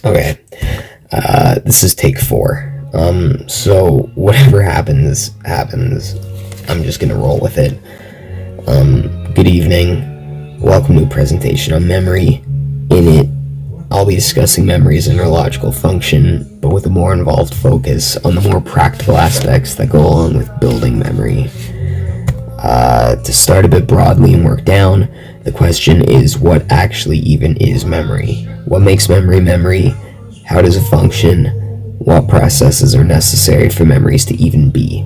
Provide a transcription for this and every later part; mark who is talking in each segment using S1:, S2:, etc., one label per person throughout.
S1: Okay, this is take 4. So whatever happens. I'm just gonna roll with it. Good evening. Welcome to a presentation on memory. In it, I'll be discussing memory as a neurological function, but with a more involved focus on the more practical aspects that go along with building memory. To start a bit broadly and work down, the question is, what actually even is memory? What makes memory memory? How does it function? What processes are necessary for memories to even be?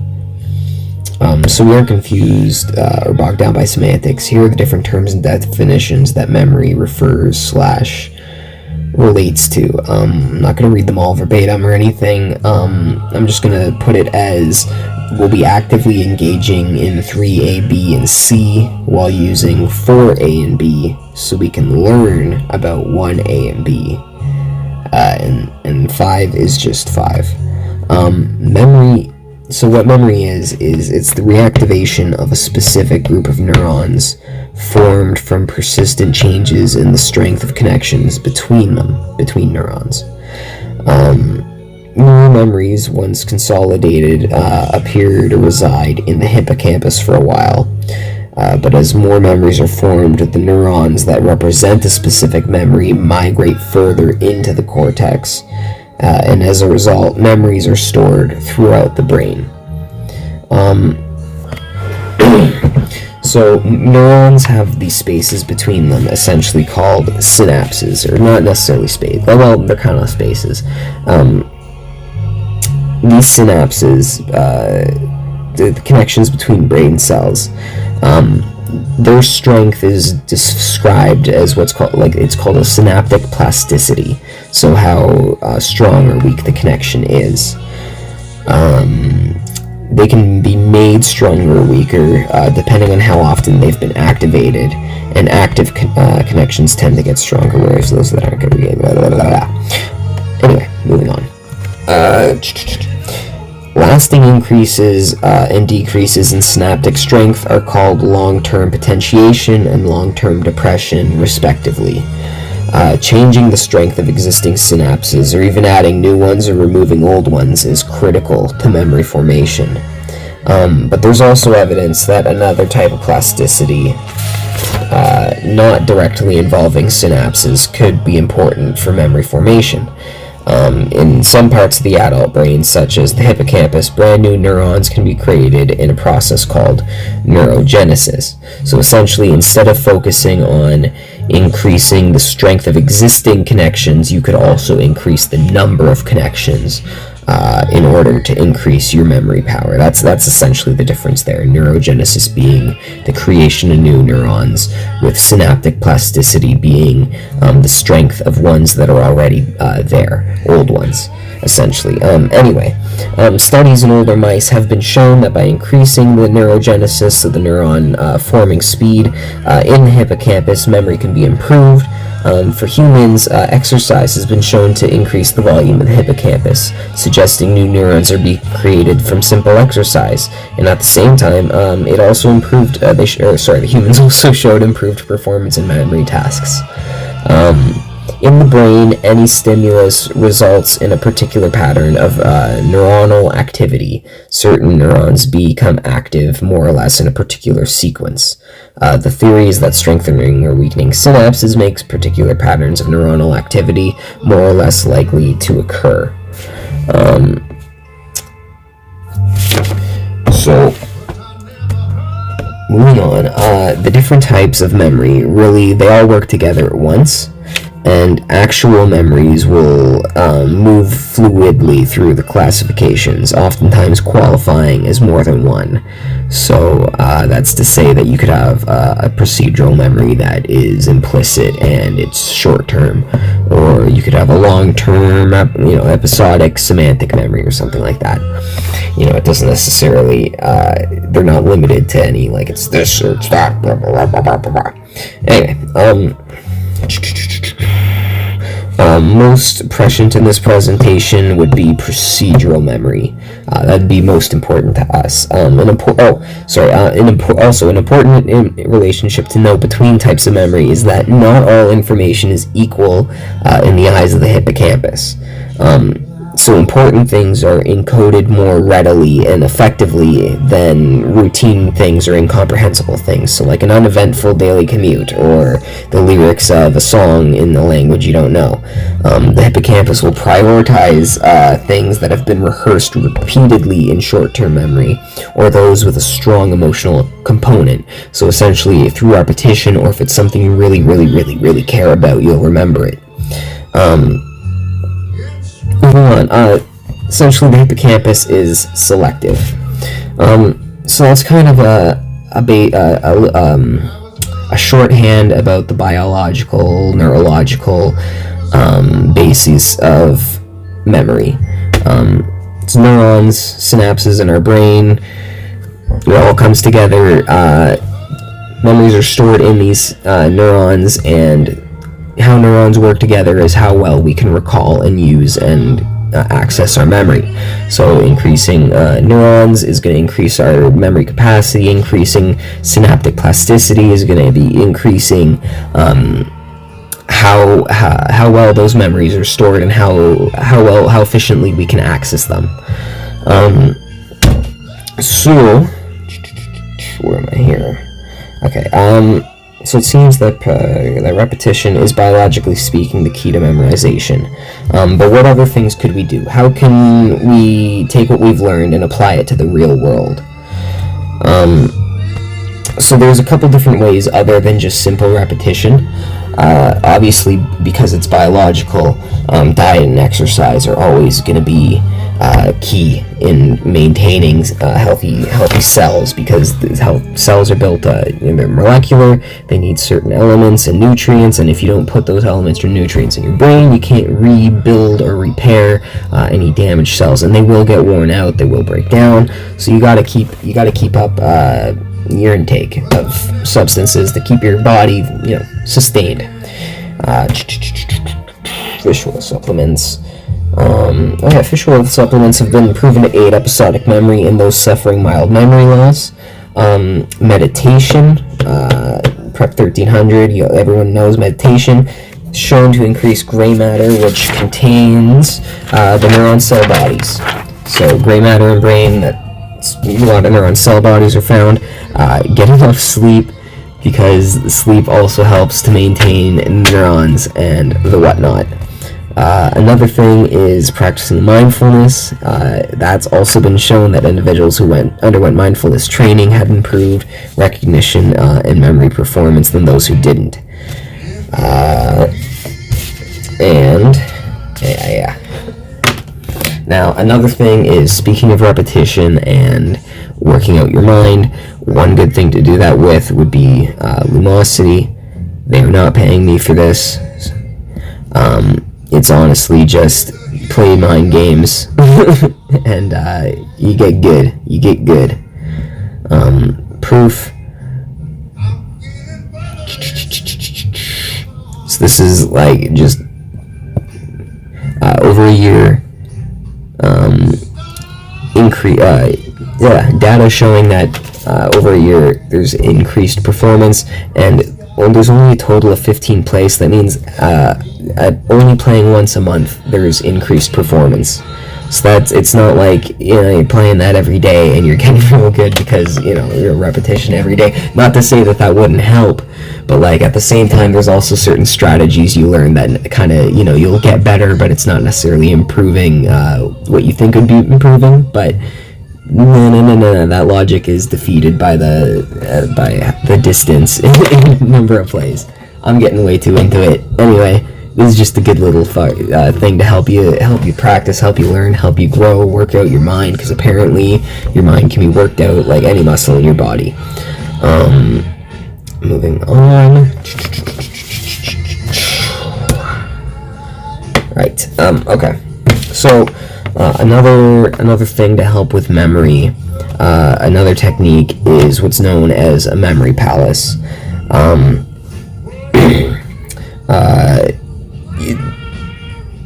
S1: So we aren't confused or bogged down by semantics. Here are the different terms and definitions that memory refers / relates to. I'm not going to read them all verbatim or anything. I'm just going to put it as we'll be actively engaging in 3A, B, and C while using 4A and B so we can learn about 1A and B. And 5 is just 5. Memory. So what memory is it's the reactivation of a specific group of neurons formed from persistent changes in the strength of connections between neurons. Neural memories, once consolidated, appear to reside in the hippocampus for a while. But as more memories are formed, the neurons that represent a specific memory migrate further into the cortex. And as a result, memories are stored throughout the brain. So neurons have these spaces between them, essentially called synapses, or not necessarily spaces. Well, they're kind of spaces. These synapses, the connections between brain cells, their strength is described as what's called a synaptic plasticity. So how strong or weak the connection is. They can be made stronger or weaker depending on how often they've been activated, and active connections tend to get stronger, whereas those that aren't going to be. Anyway, moving on. Lasting increases and decreases in synaptic strength are called long-term potentiation and long-term depression, respectively. Changing the strength of existing synapses, or even adding new ones or removing old ones, is critical to memory formation. But there's also evidence that another type of plasticity, not directly involving synapses, could be important for memory formation. In some parts of the adult brain, such as the hippocampus, brand new neurons can be created in a process called neurogenesis. So essentially, instead of focusing on increasing the strength of existing connections, you could also increase the number of connections in order to increase your memory power. That's essentially the difference there. Neurogenesis being the creation of new neurons, with synaptic plasticity being the strength of ones that are already there, old ones, essentially. Studies in older mice have been shown that by increasing the neurogenesis, so the neuron forming speed in the hippocampus, memory can be improved. For humans, exercise has been shown to increase the volume of the hippocampus, suggesting new neurons are being created from simple exercise. And at the same time, it also improved. The humans also showed improved performance in memory tasks. In the brain, any stimulus results in a particular pattern of neuronal activity. Certain neurons become active more or less in a particular sequence. The theory is that strengthening or weakening synapses makes particular patterns of neuronal activity more or less likely to occur. So, moving on, the different types of memory, really, they all work together at once. And actual memories will move fluidly through the classifications, oftentimes qualifying as more than one. So that's to say that you could have a procedural memory that is implicit and it's short-term, or you could have a long-term, episodic semantic memory or something like that. It doesn't necessarily, they're not limited to any, like it's this or it's that, blah, blah, blah, blah, blah, blah. Anyway, Most prescient in this presentation would be procedural memory. That'd be most important to us. Also an important relationship to note between types of memory is that not all information is equal in the eyes of the hippocampus. So important things are encoded more readily and effectively than routine things or incomprehensible things. So like an uneventful daily commute or the lyrics of a song in a language you don't know. The hippocampus will prioritize things that have been rehearsed repeatedly in short-term memory, or those with a strong emotional component. So essentially through repetition, or if it's something you really care about, you'll remember it. Moving on, essentially the hippocampus is selective. So that's kind of a shorthand about the biological, neurological bases of memory. It's neurons, synapses in our brain. It all comes together. Memories are stored in these neurons, and how neurons work together is how well we can recall and use and access our memory. So increasing neurons is going to increase our memory capacity. Increasing synaptic plasticity is going to be increasing how well those memories are stored and how efficiently we can access them. So where am I here? Okay. So it seems that repetition is, biologically speaking, the key to memorization. But what other things could we do? How can we take what we've learned and apply it to the real world? So there's a couple different ways other than just simple repetition. Obviously, because it's biological, diet and exercise are always going to be key in maintaining healthy cells, because cells are built, they're molecular, they need certain elements and nutrients, and if you don't put those elements or nutrients in your brain, you can't rebuild or repair any damaged cells, and they will get worn out, they will break down. So you got to keep up your intake of substances to keep your body, sustained. Fish oil supplements. Fish oil supplements have been proven to aid episodic memory in those suffering mild memory loss. Meditation, Prep1300, everyone knows meditation, shown to increase gray matter, which contains the neuron cell bodies. So gray matter in brain, a lot of neuron cell bodies are found. Get enough sleep, because sleep also helps to maintain neurons and the whatnot. Another thing is practicing mindfulness. That's also been shown that individuals who underwent mindfulness training had improved recognition and memory performance than those who didn't. Now, another thing is, speaking of repetition and working out your mind, one good thing to do that with would be Lumosity. They are not paying me for this. It's honestly just play mind games, and you get good. Proof. So this is like just over a year. Data showing that over a year there's increased performance, and there's only a total of 15 plays. That means at only playing once a month there's increased performance. So it's not like you're playing that every day and you're getting real good because you're repetition every day. Not to say that wouldn't help, but like at the same time there's also certain strategies you learn that kind of you'll get better, but it's not necessarily improving what you think would be improving. But no, that logic is defeated by the distance in number of plays. I'm getting way too into it. Anyway, this is just a good little thing to help you practice, help you learn, help you grow, work out your mind, because apparently your mind can be worked out like any muscle in your body. Moving on. Right. Okay. So another thing to help with memory, another technique is what's known as a memory palace.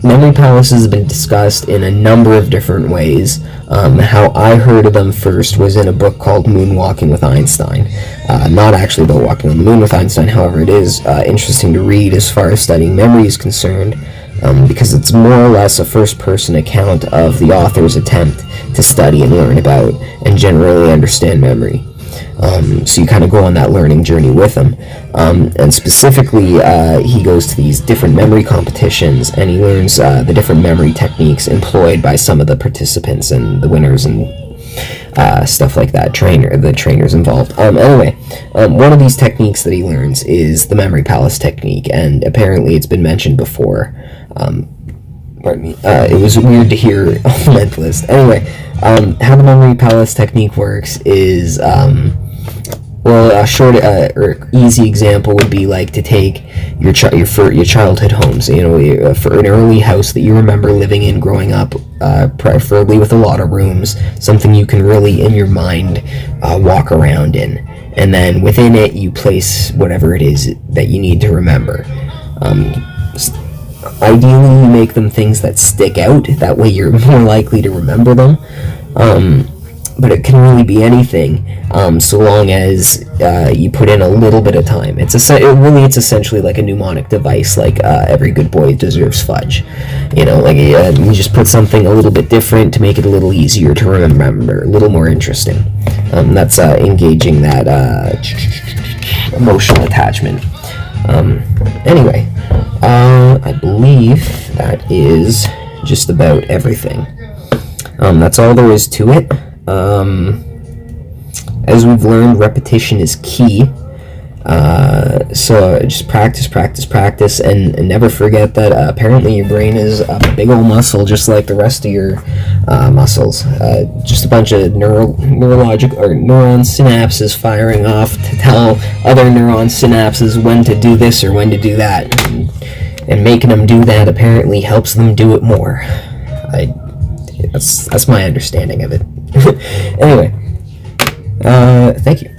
S1: Memory palaces have been discussed in a number of different ways. How I heard of them first was in a book called Moonwalking with Einstein. Not actually about walking on the moon with Einstein, however, it is interesting to read as far as studying memory is concerned, because it's more or less a first-person account of the author's attempt to study and learn about and generally understand memory. So you kind of go on that learning journey with him. And specifically, he goes to these different memory competitions, and he learns the different memory techniques employed by some of the participants and the winners and stuff like that, the trainers involved. Anyway, one of these techniques that he learns is the memory palace technique, and apparently it's been mentioned before. Pardon me. It was weird to hear on the mentalist. Anyway, how the memory palace technique works is, well, a short or easy example would be like to take your childhood homes, you know, for an early house that you remember living in growing up, preferably with a lot of rooms, something you can really in your mind walk around in, and then within it you place whatever it is that you need to remember. Ideally, you make them things that stick out, that way you're more likely to remember them. But it can really be anything, so long as you put in a little bit of time. It's essentially like a mnemonic device, like every good boy deserves fudge. You know, like you just put something a little bit different to make it a little easier to remember, a little more interesting. That's engaging that emotional attachment. Anyway, I believe that is just about everything. That's all there is to it. As we've learned, repetition is key. So just practice, and never forget that apparently your brain is a big old muscle, just like the rest of your muscles. Just a bunch of neuron synapses firing off to tell other neuron synapses when to do this or when to do that, and making them do that apparently helps them do it more. That's my understanding of it. Anyway, thank you.